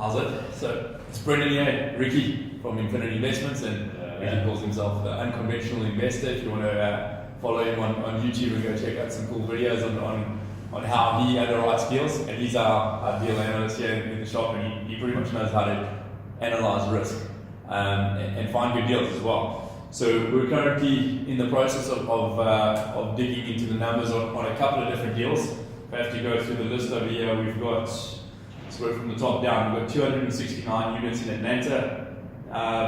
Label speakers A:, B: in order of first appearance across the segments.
A: How's it? So it's Brendon here, Rikki from Infiniti Investments, and Rikki calls himself the unconventional investor. If you want to follow him on YouTube and go check out some cool videos on how he underwrites deals, and he's our deal analyst here in the shop, and he pretty much knows how to analyze risk and find good deals as well. So we're currently in the process of digging into the numbers on a couple of different deals. If I have to go through the list over here, we've got, let's go from the top down, we've got 269 units in Atlanta,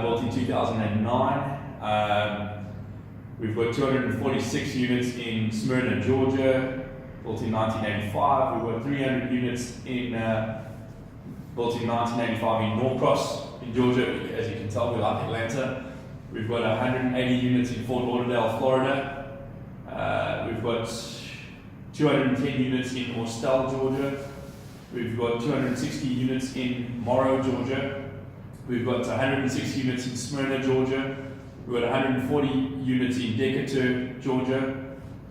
A: built in 2009. We've got 246 units in Smyrna, Georgia, built in 1985. We've got 300 units built in 1985 in Norcross, in Georgia. As you can tell, we like Atlanta. We've got 180 units in Fort Lauderdale, Florida. We've got 210 units in Austell, Georgia. We've got 260 units in Morrow, Georgia. We've got 160 units in Smyrna, Georgia. We've got 140 units in Decatur, Georgia.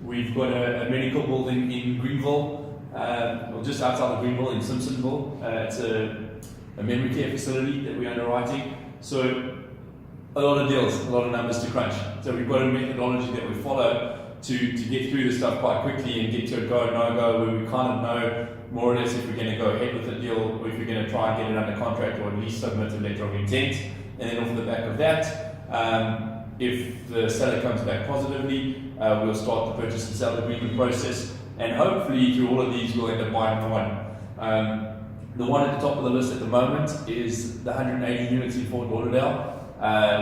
A: We've got a medical building in Greenville, or just outside of Greenville in Simpsonville. It's a memory care facility that we're underwriting. So a lot of deals, a lot of numbers to crunch. So we've got a methodology that we follow to get through the stuff quite quickly and get to a go, no-go, where we kind of know more or less if we're going to go ahead with the deal, or if we're going to try and get it under contract, or at least submit a letter of intent. And then off the back of that, if the seller comes back positively, we'll start the purchase and sale agreement process. And hopefully through all of these, we'll end up buying one. The one at the top of the list at the moment is the 180 units in Fort Lauderdale.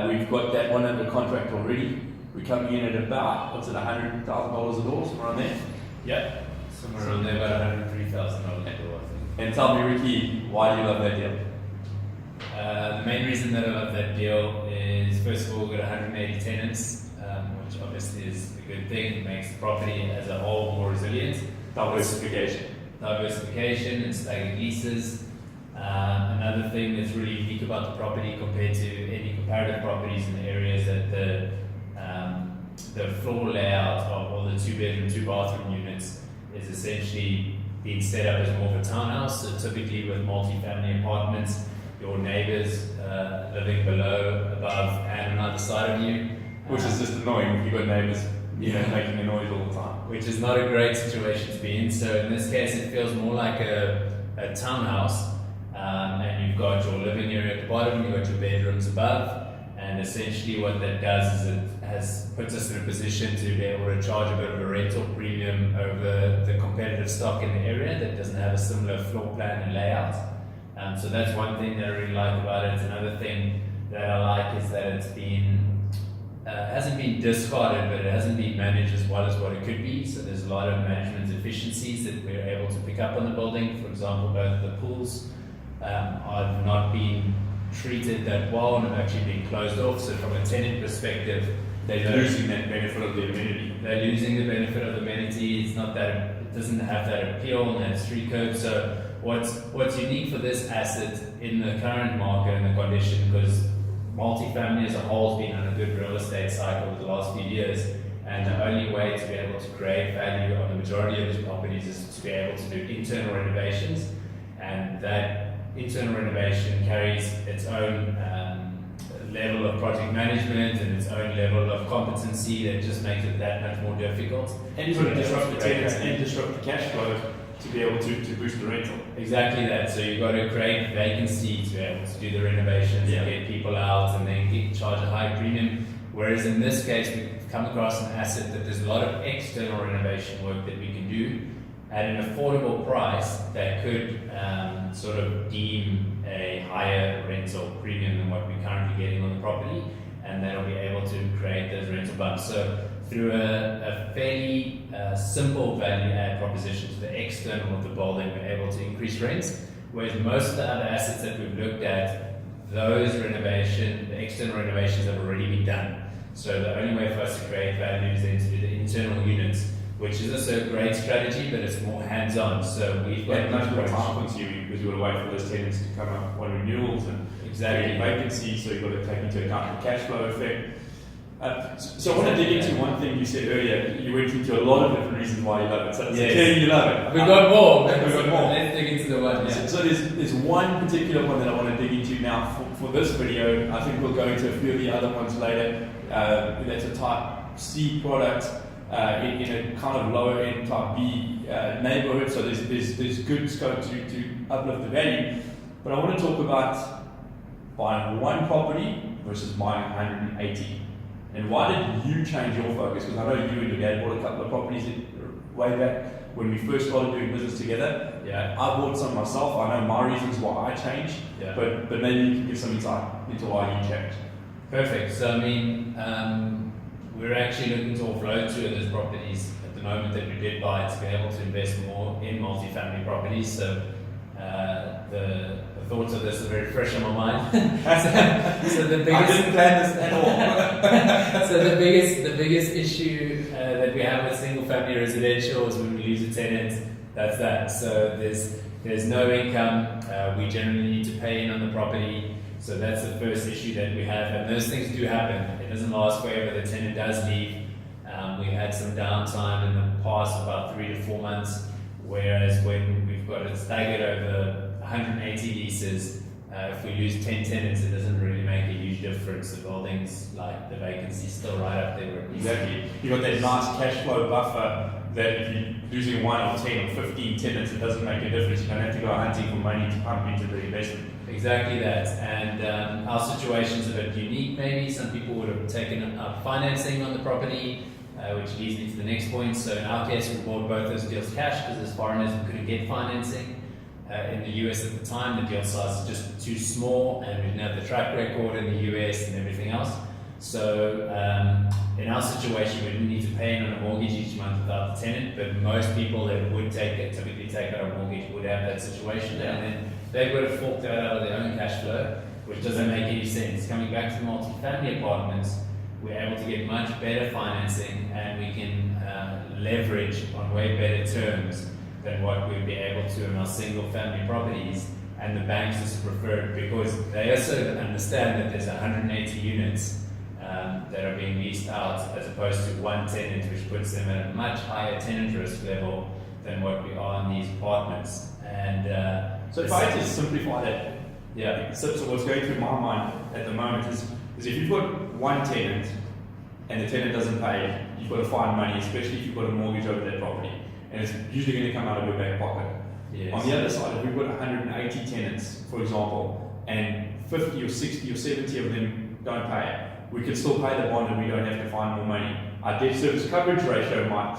A: We've got that one under contract already. We're coming in at about, what's it, $100,000 a door, somewhere around there?
B: Yeah, somewhere around there, about $103,000 a door, I think.
A: And tell me, Rikki, why do you love that deal?
B: The main reason that I love that deal is, first of all, we've got 180 tenants, which obviously is a good thing. It makes the property as a whole more resilient. Diversification and staggered leases. Another thing that's really unique about the property compared to any comparative properties in the area is that the floor layout of all the 2-bedroom, 2-bathroom units is essentially being set up as more of a townhouse. So typically with multifamily apartments, your neighbors living below, above, and on either side of you.
A: Which is just annoying if you've got neighbors making a noise all the time.
B: Which is not a great situation to be in. So in this case, it feels more like a townhouse. And you've got your living area at the bottom, you've got your bedrooms above, and essentially what that does is it puts us in a position to be able to charge a bit of a rental premium over the competitive stock in the area that doesn't have a similar floor plan and layout. So that's one thing that I really like about it. Another thing that I like is that it's hasn't been discarded, but it hasn't been managed as well as what it could be. So there's a lot of management efficiencies that we're able to pick up on the building. For example, both the pools have not been treated that well and have actually been closed off. So from a tenant perspective,
A: they're losing that benefit of the amenity.
B: They're losing the benefit of the amenity. It's not that it doesn't have that appeal and that street code. So what's unique for this asset in the current market and the condition, because multifamily as a whole has been on a good real estate cycle over the last few years, and the only way to be able to create value on the majority of these properties is to be able to do internal renovations, and that internal renovation carries its own level of project management and its own level of competency that just makes it that much more difficult.
A: And you've got to disrupt the tenants and disrupt the cash flow to be able to boost the rental.
B: Exactly that. So you've got to create vacancy to be able to do the renovations and get people out and then charge a high premium. Whereas in this case, we've come across an asset that there's a lot of external renovation work that we can do at an affordable price that could sort of deem a higher rental premium than what we're currently getting on the property, and that'll be able to create those rental bumps. So through a fairly simple value add proposition to the external of the building, we're able to increase rents, whereas most of the other assets that we've looked at, the external renovations have already been done. So the only way for us to create value is then to do the internal units, which is also a great strategy, but it's more hands-on. So we've got
A: much more time consuming because you've got to wait for those tenants to come up on renewals and
B: exactly
A: vacancy, so you've got to take into account the cash flow effect. So I want to dig into one thing you said earlier. You went into a lot of different reasons why you love it. So
B: Yes.
A: clearly you love it.
B: We've got more.
A: We've got more.
B: Let's dig into the one. Yeah.
A: So there's one particular one that I want to dig into now for this video. I think we'll go into a few of the other ones later. That's a type C product in a kind of lower end type B neighborhood. So there's good scope to uplift the value. But I want to talk about buying one property versus buying 180. And why did you change your focus? Because I know you and your dad bought a couple of properties way back when we first started doing business together.
B: Yeah.
A: I bought some myself. I know my reasons why I changed,
B: Yeah.
A: but maybe you can give some insight into why you changed.
B: Perfect. So I mean, we're actually looking to offload 2 of those properties at the moment that we did buy to be able to invest more in multifamily properties. So the thoughts of this are very fresh on my mind. so the biggest,
A: I didn't plan this at all.
B: so the biggest issue that we have with single family residential is when we lose a tenant. That's that. So there's no income. We generally need to pay in on the property. So that's the first issue that we have, and those things do happen. It doesn't last forever. The tenant does leave. We had some downtime in the past, about 3 to 4 months. Whereas when we've got it staggered over 180 leases, if we lose 10 tenants, it doesn't really make a huge difference. The buildings, like the vacancy, is still right up there. Where it needs to be.
A: Exactly. You've got that nice cash flow buffer that if you're losing 1 or 10 or 15 tenants, it doesn't make a difference. You don't have to go hunting for money to pump into the investment.
B: Exactly that. And our situation's a bit unique maybe. Some people would have taken up financing on the property, which leads me to the next point. So in our case, we bought both those deals cash because as foreigners we couldn't get financing. In the US at the time, the deal size was just too small and we didn't have the track record in the US and everything else. So in our situation, we didn't need to pay in on a mortgage each month without the tenant, but most people that would typically take out a mortgage would have that situation.
A: Yeah.
B: And then they would have forked out of their own cash flow, which doesn't make any sense. Coming back to the multifamily apartments, we're able to get much better financing and we can leverage on way better terms than what we'd be able to in our single family properties, and the banks just prefer it because they also understand that there's 180 units that are being leased out as opposed to one tenant, which puts them at a much higher tenant risk level than what we are in these apartments. And
A: So if I had to simplify that,
B: yeah,
A: so what's going through my mind at the moment is if you've got one tenant and the tenant doesn't pay, you've got to find money, especially if you've got a mortgage over that property. And it's usually going to come out of your back pocket.
B: yes.
A: On the other side, if we've got 180 tenants, for example, and 50 or 60 or 70 of them don't pay, we can still pay the bond and we don't have to find more money. Our debt service coverage ratio might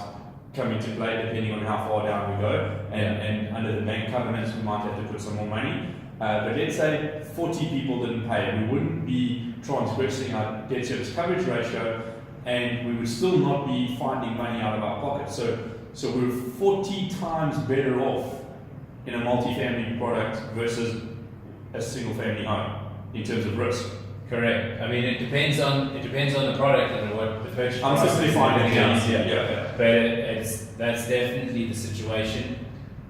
A: come into play depending on how far down we go, and under the bank covenants we might have to put some more money. But let's say 40 people didn't pay, we wouldn't be transgressing our debt service coverage ratio, and we would still not be finding money out of our pocket. So we're 40 times better off in a multifamily product versus a single family home in terms of risk.
B: Correct. I mean, it depends on the product and what the purchase.
A: I'm simplifying it.
B: Yeah. But that's definitely the situation.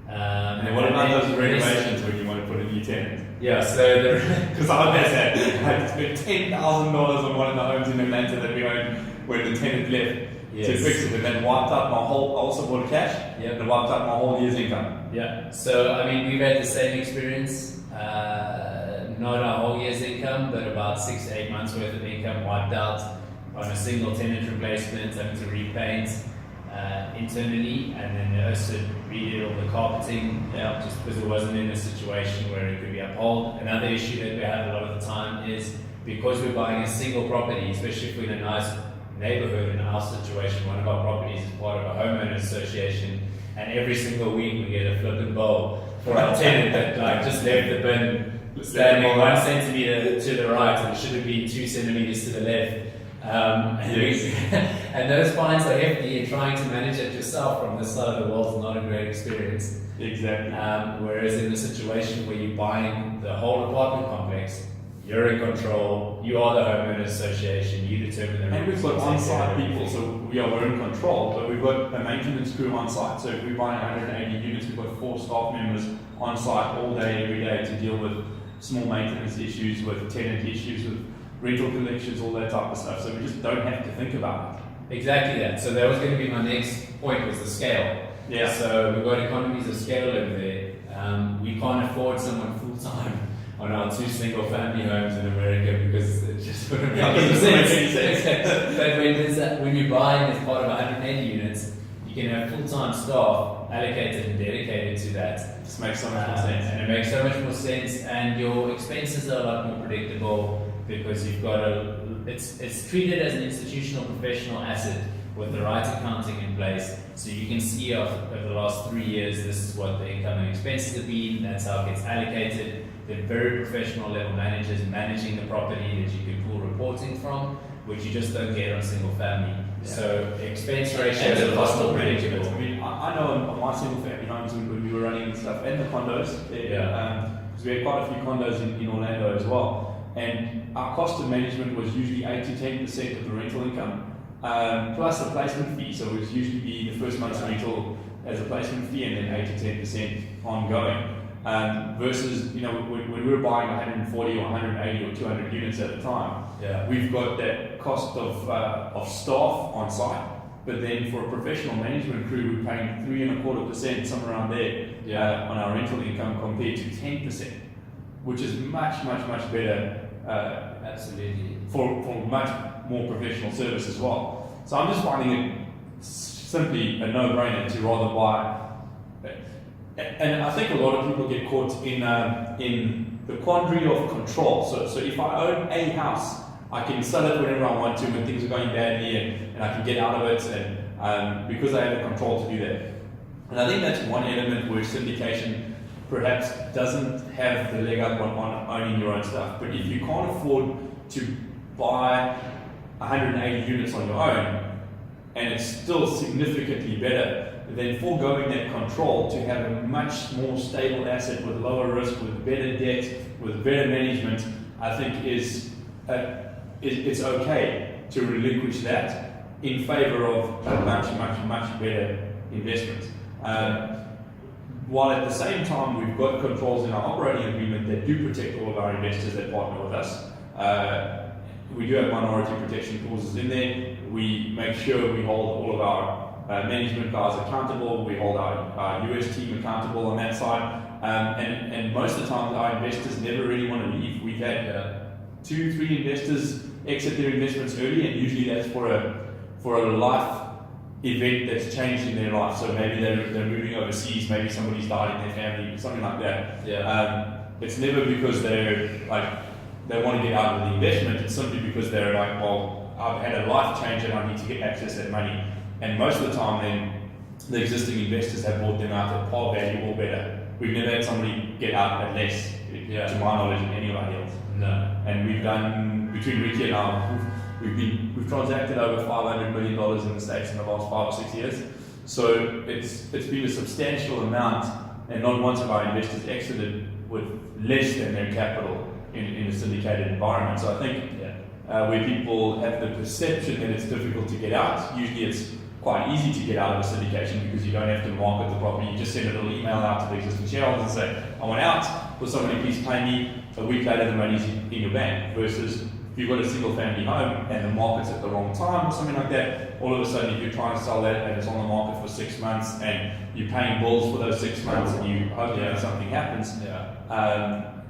A: And what about those renovations when you want to put a new tenant?
B: Yeah. So
A: because I had that, I had to spend $10,000 on one of the homes in Atlanta that we owned when the tenant left.
B: Yes.
A: To fix it, and then wiped out my whole. I also bought cash.
B: Yep.
A: And wiped out my whole year's income.
B: Yeah. So I mean, we've had the same experience. Not our whole year's income, but about 6 to 8 months worth of income wiped out on a single tenant replacement, having to repaint internally, and then also redid all the carpeting, just because it wasn't in a situation where it could be upheld. Another issue that we have a lot of the time is because we're buying a single property, especially if we're in a nice neighborhood. In our situation, one of our properties is part of a homeowners association, and every single week we get a flippin' bowl for our tenant that just left the bin standing 1 centimeter to the right and it should have been 2 centimeters to the left. And those fines are hefty, and trying to manage it yourself from this side of the world is not a great experience.
A: Exactly.
B: Whereas in the situation where you're buying the whole apartment complex, you're in control, you are the homeowners association, you determine the.
A: And we've got on-site people, so we're in control, but we've got a maintenance crew on site. So if we're buying 180 units, we've got 4 staff members on site all day, every day to deal with small maintenance issues, with tenant issues, with rental collections, all that type of stuff. So we just don't have to think about it.
B: Exactly that. So that was going to be my next point, was the scale.
A: Yeah.
B: So we've got economies of scale over there. We can't afford someone full time on our 2 single family homes in America because it just wouldn't make any sense. But when you're buying as part of 180 units, you can have full-time staff allocated and dedicated to that.
A: It just makes so much more sense.
B: And it makes so much more sense, and your expenses are a lot more predictable because you've got it's treated as an institutional professional asset with the right accounting in place, so you can see over the last 3 years, this is what the income and expenses have been, that's how it gets allocated. They're very professional level managers managing the property that you can pull reporting from, which you just don't get on single family. Yeah. So expense ratios are a lot more predictable.
A: I mean, I know on my single family homes when we were running and stuff, and the condos, because we had quite a few condos in Orlando as well, and our cost of management was usually 8 to 10% of the rental income. Plus a placement fee, so it would usually be the first month's rental as a placement fee and then 8 to 10% ongoing. Versus, when we were buying 140 or 180 or 200 units at a time, we've got that cost of staff on site, but then for a professional management crew, we're paying 3.25%, somewhere around there, on our rental income compared to 10%, which is much, much, much better.
B: Absolutely.
A: For much more professional service as well. So I'm just finding it simply a no-brainer to rather buy. And I think a lot of people get caught in the quandary of control. So if I own a house, I can sell it whenever I want to when things are going badly, and I can get out of it, and because I have the control to do that. And I think that's one element where syndication perhaps doesn't have the leg up on owning your own stuff. But if you can't afford to buy 180 units on your own, and it's still significantly better, then foregoing that control to have a much more stable asset with lower risk, with better debt, with better management, I think it's okay to relinquish that in favor of a much, much, much better investment. While at the same time we've got controls in our operating agreement that do protect all of our investors that partner with us. We do have minority protection clauses in there. We make sure we hold all of our management guys accountable. We hold our US team accountable on that side. And most of the time our investors never really want to leave. We've had 2-3 investors exit their investments early, and usually that's for a life event that's changed in their life. So maybe they're moving overseas, maybe somebody's died in their family, something like that. It's never because they want to get out of the investment. It's simply because they're like, well, I've had a life change and I need to get access to that money. And most of the time then, the existing investors have bought them out at par value or better. We've never had somebody get out at less, to my knowledge, than anybody else.
B: No.
A: And we've done, between Rikki and I, we've transacted over $500 million in the States in the last 5 or 6 years. So it's been a substantial amount, and not once have our investors exited with less than their capital in a syndicated environment. So I think where people have the perception that it's difficult to get out, usually it's quite easy to get out of a syndication because you don't have to market the property. You just send a little email out to the existing shareholders and say, I want out, will somebody please pay me? A week later the money's in your bank. Versus if you've got a single family home and the market's at the wrong time or something like that, all of a sudden if you're trying to sell that and it's on the market for 6 months and you're paying bills for those 6 months and you hope that something happens,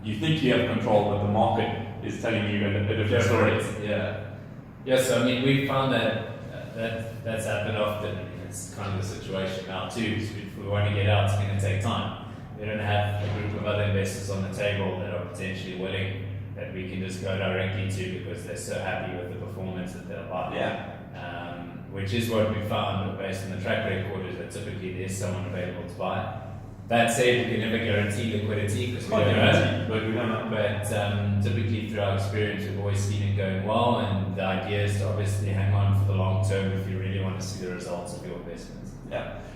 A: you think you have control, but the market is telling you a different story.
B: So I mean, we found that's happened often. I mean, it's kind of the situation now too. So if we want to get out, it's going to take time. We don't have a group of other investors on the table that are potentially willing that we can just go directly to because they're so happy with the performance that they'll buy. Which is what we found based on the track record, is that typically there's someone available to buy. That said, we can never guarantee liquidity because we don't know. But typically through our experience, we've always seen it going well, and the idea is to obviously hang on for the long term if you really want to see the results of your investments.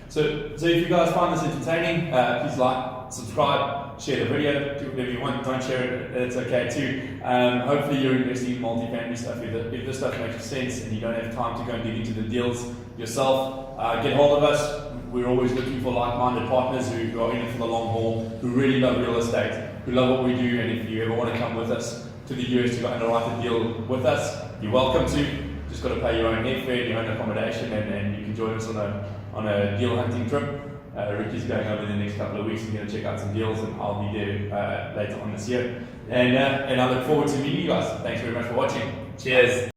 A: So if you guys find this entertaining, please like, subscribe, share the video, do whatever you want. Don't share it, that's okay too. Hopefully you're investing in multifamily stuff. If this stuff makes sense and you don't have time to go and dig into the deals yourself, get hold of us. We're always looking for like-minded partners who are in it for the long haul, who really love real estate, We love what we do, and if you ever want to come with us to the US to underwrite a deal with us, you're welcome to. Just got to pay your own airfare, your own accommodation, and you can join us on a deal hunting trip. Rikki's going over the next couple of weeks and going to check out some deals, and I'll be there later on this year. And I look forward to meeting you guys. Thanks very much for watching.
B: Cheers.